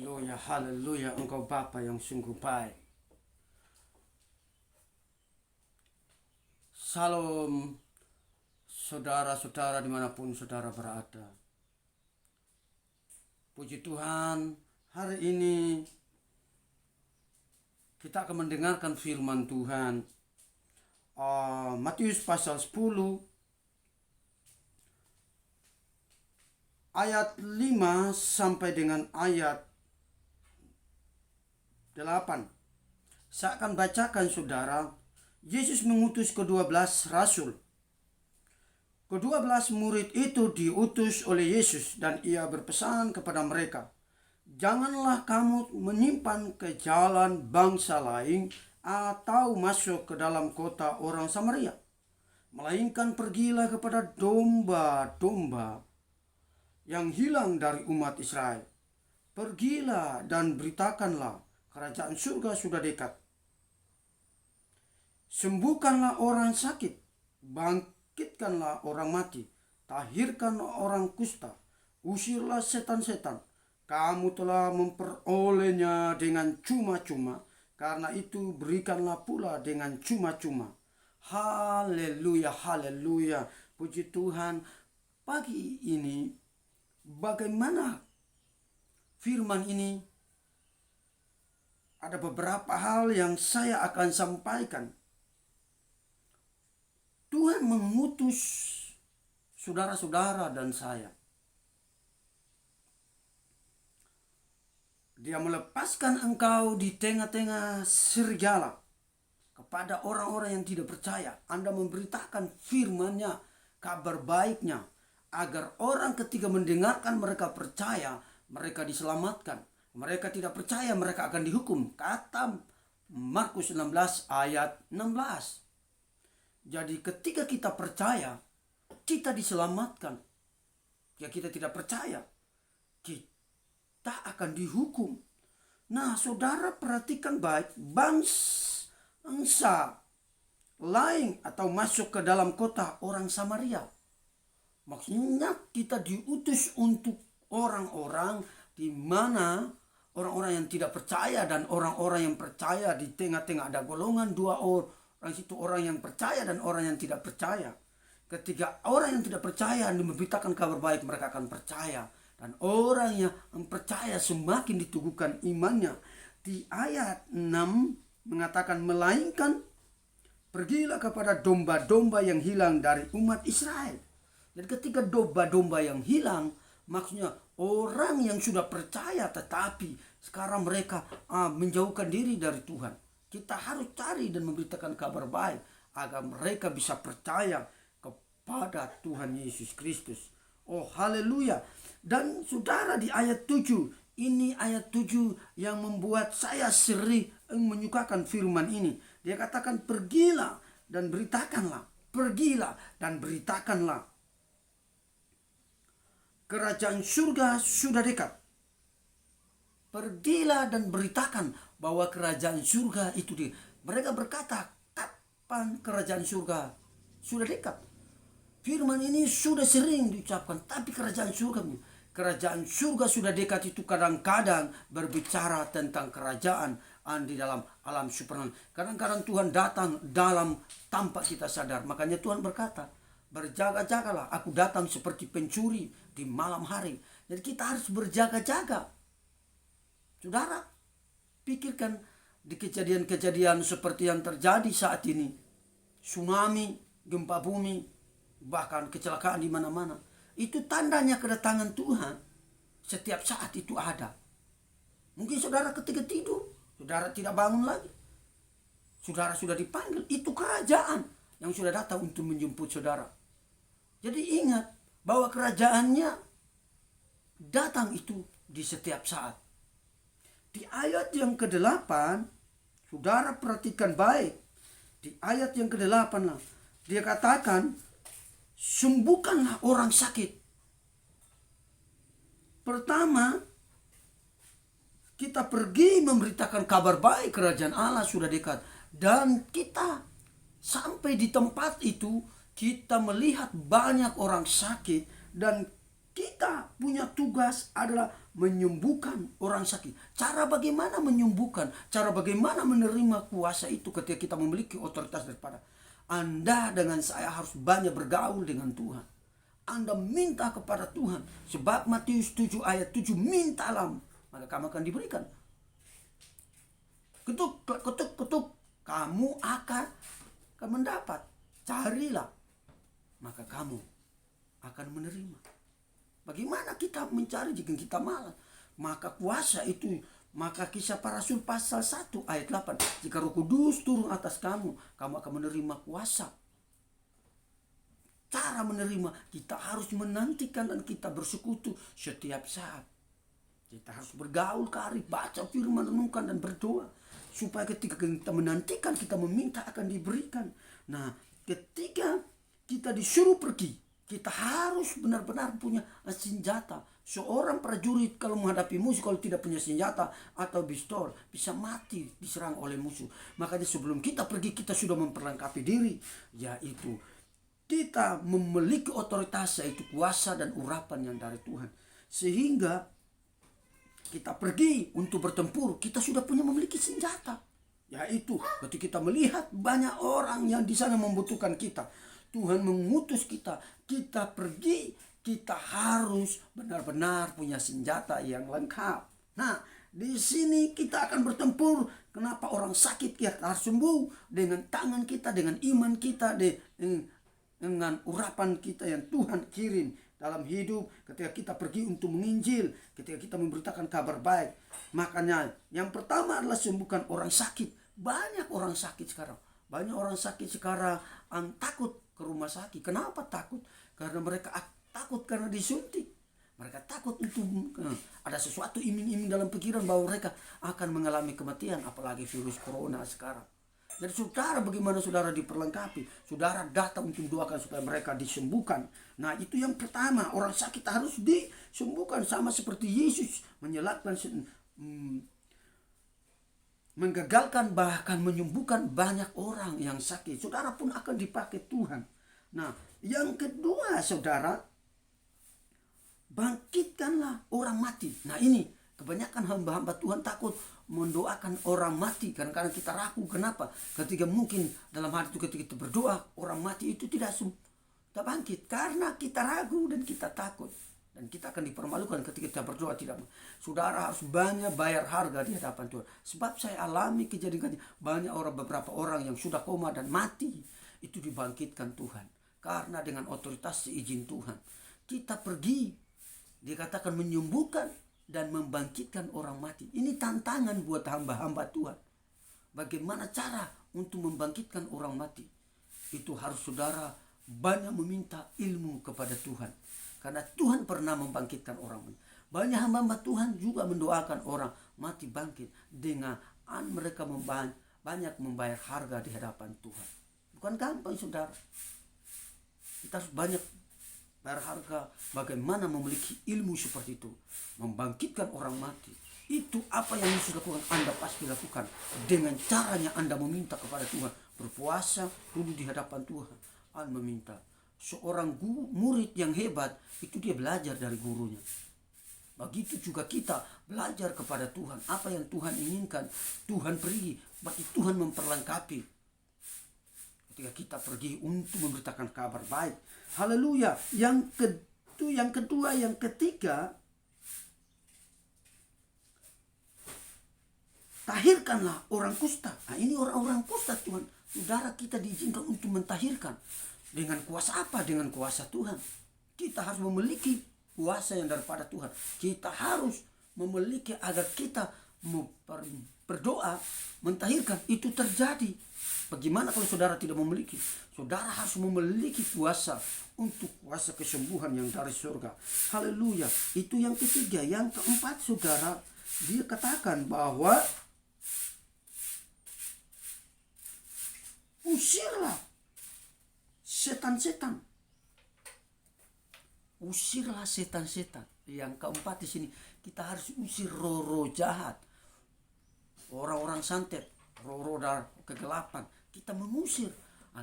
Haleluya, haleluya, Engkau Bapa yang sungguh baik. Salam saudara-saudara dimanapun saudara berada. Puji Tuhan, hari ini kita akan mendengarkan firman Tuhan. Matius pasal 10 ayat 5 sampai dengan ayat 8. Saya akan bacakan saudara. Yesus mengutus ke-12 rasul. Ke-12 murid itu diutus oleh Yesus dan ia berpesan kepada mereka, "Janganlah kamu menyimpan ke jalan bangsa lain atau masuk ke dalam kota orang Samaria, melainkan pergilah kepada domba-domba yang hilang dari umat Israel. Pergilah dan beritakanlah, kerajaan surga sudah dekat. Sembuhkanlah orang sakit, bangkitkanlah orang mati, tahirkan orang kusta, usirlah setan-setan. Kamu telah memperolehnya dengan cuma-cuma, karena itu berikanlah pula dengan cuma-cuma." Haleluya, haleluya. Puji Tuhan, pagi ini bagaimana firman ini? Ada beberapa hal yang saya akan sampaikan. Tuhan mengutus saudara-saudara dan saya. Dia melepaskan engkau di tengah-tengah serigala kepada orang-orang yang tidak percaya. Anda memberitakan firman-Nya, kabar baiknya, agar orang ketika mendengarkan mereka percaya, mereka diselamatkan. Mereka tidak percaya, mereka akan dihukum. Kata Markus 16 ayat 16. Jadi ketika kita percaya, kita diselamatkan. Ya, kita tidak percaya, kita akan dihukum. Nah, saudara perhatikan baik, bangsa lain atau masuk ke dalam kota orang Samaria. Maksudnya kita diutus untuk orang-orang di mana orang-orang yang tidak percaya dan orang-orang yang percaya. Di tengah-tengah ada golongan dua orang situ, orang yang percaya dan orang yang tidak percaya. Ketika orang yang tidak percaya memberitakan kabar baik, mereka akan percaya. Dan orang yang percaya semakin diteguhkan imannya. Di ayat 6 mengatakan, melainkan pergilah kepada domba-domba yang hilang dari umat Israel. Jadi ketika domba-domba yang hilang, maksudnya orang yang sudah percaya tetapi sekarang mereka menjauhkan diri dari Tuhan. Kita harus cari dan memberitakan kabar baik agar mereka bisa percaya kepada Tuhan Yesus Kristus. Oh, haleluya. Dan saudara, di ayat 7, ini ayat 7 yang membuat saya sering menyukakan firman ini. Dia katakan, pergilah dan beritakanlah. Pergilah dan beritakanlah, kerajaan surga sudah dekat. Pergilah dan beritakan bahwa kerajaan surga itu mereka berkata, kapan kerajaan surga sudah dekat? Firman ini sudah sering diucapkan, tapi kerajaan surga sudah dekat itu kadang-kadang berbicara tentang kerajaan di dalam alam supernatural. Kadang-kadang Tuhan datang dalam tanpa kita sadar. Makanya Tuhan berkata, berjaga-jagalah, aku datang seperti pencuri di malam hari. Jadi kita harus berjaga-jaga. Saudara, pikirkan di kejadian-kejadian seperti yang terjadi saat ini. Tsunami, gempa bumi, bahkan kecelakaan di mana-mana. Itu tandanya kedatangan Tuhan. Setiap saat itu ada. Mungkin saudara ketika tidur, saudara tidak bangun lagi. Saudara sudah dipanggil. Itu kerajaan yang sudah datang untuk menjemput saudara. Jadi ingat bahwa kerajaannya datang itu di setiap saat. Di ayat yang ke-8, saudara perhatikan baik. Di ayat yang ke-8 lah, dia katakan, sembuhkanlah orang sakit. Pertama, kita pergi memberitakan kabar baik, kerajaan Allah sudah dekat. Dan kita sampai di tempat itu, kita melihat banyak orang sakit dan kita kita punya tugas adalah menyembuhkan orang sakit. Cara bagaimana menyembuhkan, cara bagaimana menerima kuasa itu ketika kita memiliki otoritas daripada Anda dengan saya harus banyak bergaul dengan Tuhan. Anda minta kepada Tuhan. Sebab Matius 7 ayat 7, mintalah maka kamu akan diberikan. Ketuk, ketuk, ketuk, kamu akan mendapat. Carilah, maka kamu akan menerima. Bagaimana kita mencari jika kita malas? Maka kuasa itu, maka Kisah Para Rasul pasal 1 ayat 8. Jika Roh Kudus turun atas kamu, kamu akan menerima kuasa. Cara menerima, kita harus menantikan dan kita bersekutu setiap saat. Kita harus bergaul karib, baca firman, renungkan dan berdoa. Supaya ketika kita menantikan, kita meminta akan diberikan. Nah, ketika kita disuruh pergi, kita harus benar-benar punya senjata. Seorang prajurit kalau menghadapi musuh, kalau tidak punya senjata atau pistol, bisa mati diserang oleh musuh. Makanya sebelum kita pergi, kita sudah memperlengkapi diri, yaitu kita memiliki otoritas, yaitu kuasa dan urapan yang dari Tuhan. Sehingga kita pergi untuk bertempur, kita sudah punya memiliki senjata. Yaitu ketika kita melihat banyak orang yang di sana membutuhkan kita, Tuhan mengutus kita, kita pergi, kita harus benar-benar punya senjata yang lengkap. Nah, di sini kita akan bertempur. Kenapa orang sakit kita harus sembuh dengan tangan kita, dengan iman kita, dengan urapan kita yang Tuhan kirim dalam hidup, ketika kita pergi untuk menginjil, ketika kita memberitakan kabar baik. Makanya yang pertama adalah sembuhkan orang sakit. Banyak orang sakit sekarang. Banyak orang sakit sekarang takut ke rumah sakit. Kenapa takut? Karena mereka takut karena disuntik. Mereka takut untuk ada sesuatu iming-iming dalam pikiran bahwa mereka akan mengalami kematian. Apalagi virus corona sekarang. Jadi saudara, bagaimana saudara diperlengkapi? Saudara datang untuk doakan supaya mereka disembuhkan. Nah, itu yang pertama, orang sakit harus disembuhkan. Sama seperti Yesus menyelamatkan, menggagalkan, bahkan menyembuhkan banyak orang yang sakit. Saudara pun akan dipakai Tuhan. Nah, yang kedua saudara, bangkitkanlah orang mati. Nah, ini kebanyakan hamba-hamba Tuhan takut mendoakan orang mati. Kadang-kadang kita ragu. Kenapa? Ketika mungkin dalam hati itu ketika kita berdoa, orang mati itu tidak bangkit. Karena kita ragu dan kita takut. Dan kita akan dipermalukan ketika kita berdoa tidak. Saudara harus banyak bayar harga di hadapan Tuhan. Sebab saya alami kejadian banyak orang, beberapa orang yang sudah koma dan mati. Itu dibangkitkan Tuhan. Karena dengan otoritas seizin Tuhan. Kita pergi, dikatakan menyembuhkan dan membangkitkan orang mati. Ini tantangan buat hamba-hamba Tuhan. Bagaimana cara untuk membangkitkan orang mati? Itu harus saudara banyak meminta ilmu kepada Tuhan. Karena Tuhan pernah membangkitkan orang mati. Banyak hamba-hamba Tuhan juga mendoakan orang mati bangkit. Dengan mereka banyak membayar harga di hadapan Tuhan. Bukan gampang saudara. Kita harus banyak bayar harga bagaimana memiliki ilmu seperti itu. Membangkitkan orang mati. Itu apa yang Yesus lakukan, Anda pasti lakukan. Dengan caranya Anda meminta kepada Tuhan. Berpuasa, duduk di hadapan Tuhan. Anda meminta. Seorang murid yang hebat, itu dia belajar dari gurunya. Begitu juga kita belajar kepada Tuhan. Apa yang Tuhan inginkan, Tuhan pergi. Berarti Tuhan memperlengkapi. Ketika kita pergi untuk memberitakan kabar baik. Haleluya. Yang kedua, yang ketiga, tahirkanlah orang kusta. Nah, ini orang-orang kusta Tuhan. Saudara, kita diizinkan untuk mentahirkan. Dengan kuasa apa? Dengan kuasa Tuhan. Kita harus memiliki kuasa yang daripada Tuhan. Kita harus memiliki agar kita berdoa, mentahirkan. Itu terjadi. Bagaimana kalau saudara tidak memiliki? Saudara harus memiliki kuasa untuk kuasa kesembuhan yang dari surga. Haleluya. Itu yang ketiga. Yang keempat saudara, dia katakan bahwa usirlah setan-setan. Usirlah setan-setan. Yang keempat di sini, kita harus usir roh-roh jahat. Orang-orang santet, roh-roh dari kegelapan. Kita mengusir.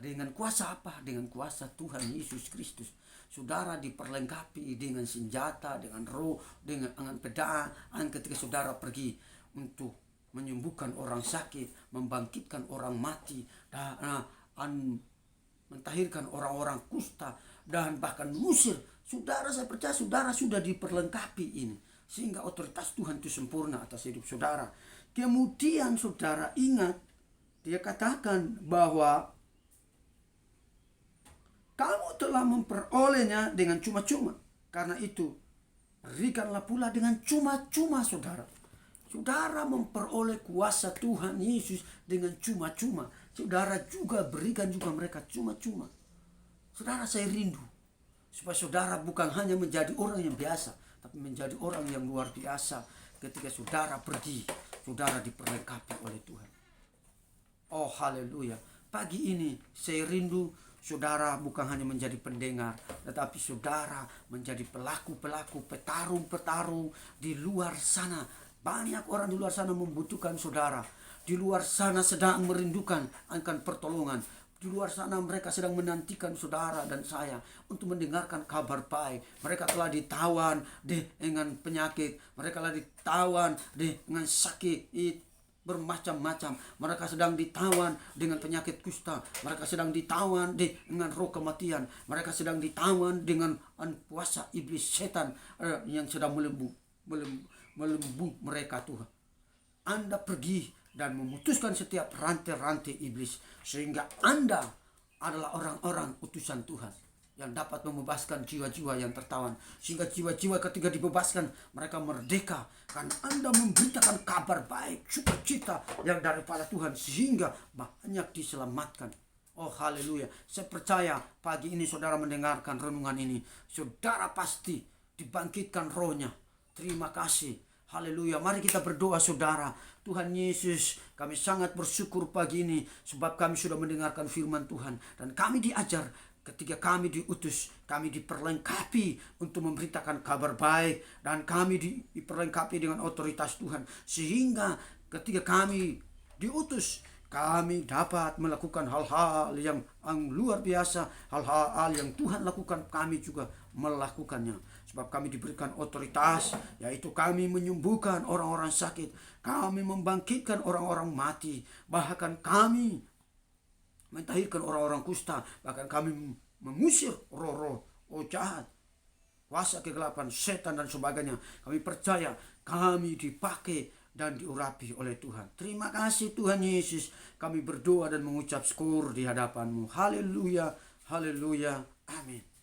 Dengan kuasa apa? Dengan kuasa Tuhan Yesus Kristus. saudara diperlengkapi dengan senjata, dengan roh, dengan pedang ketika saudara pergi untuk menyembuhkan orang sakit, membangkitkan orang mati, dan mentahirkan orang-orang kusta, dan bahkan mengusir. Saudara, saya percaya saudara sudah diperlengkapi ini, sehingga otoritas Tuhan itu sempurna atas hidup saudara. Kemudian saudara ingat, dia katakan bahwa kamu telah memperolehnya dengan cuma-cuma. Karena itu, berikanlah pula dengan cuma-cuma saudara. Saudara memperoleh kuasa Tuhan Yesus dengan cuma-cuma. Saudara juga berikan juga mereka cuma-cuma. Saudara, saya rindu supaya saudara bukan hanya menjadi orang yang biasa, tapi menjadi orang yang luar biasa. Ketika saudara pergi, saudara diperlengkapi oleh Tuhan. Oh haleluya. Pagi ini saya rindu saudara bukan hanya menjadi pendengar, tetapi saudara menjadi pelaku-pelaku, petarung-petarung di luar sana. Banyak orang di luar sana membutuhkan saudara. Di luar sana sedang merindukan akan pertolongan. Di luar sana mereka sedang menantikan saudara dan saya untuk mendengarkan kabar baik. Mereka telah ditawan dengan penyakit. Mereka telah ditawan dengan sakit bermacam-macam. Mereka sedang ditawan dengan penyakit kusta. Mereka sedang ditawan dengan roh kematian. Mereka sedang ditawan dengan kuasa iblis setan yang sedang melembung mereka, Tuhan. Anda pergi dan memutuskan setiap rantai-rantai iblis, sehingga Anda adalah orang-orang utusan Tuhan yang dapat membebaskan jiwa-jiwa yang tertawan, sehingga jiwa-jiwa ketika dibebaskan mereka merdeka karena Anda memberitakan kabar baik, sukacita yang daripada Tuhan, sehingga banyak diselamatkan. Oh haleluya. Saya percaya pagi ini saudara mendengarkan renungan ini, saudara pasti dibangkitkan rohnya. Terima kasih. Haleluya. Mari kita berdoa saudara. Tuhan Yesus, kami sangat bersyukur pagi ini sebab kami sudah mendengarkan firman Tuhan, dan kami diajar ketika kami diutus, kami diperlengkapi untuk memberitakan kabar baik, dan kami diperlengkapi dengan otoritas Tuhan, sehingga ketika kami diutus, kami dapat melakukan hal-hal yang luar biasa, hal-hal yang Tuhan lakukan, kami juga melakukannya. Sebab kami diberikan otoritas, yaitu kami menyembuhkan orang-orang sakit, kami membangkitkan orang-orang mati, bahkan kami mentahirkan orang-orang kusta, bahkan kami mengusir roh-roh jahat, kuasa kegelapan, setan dan sebagainya. Kami percaya kami dipakai dan diurapi oleh Tuhan. Terima kasih Tuhan Yesus. Kami berdoa dan mengucap syukur di hadapan-Mu. Haleluya, haleluya, amin.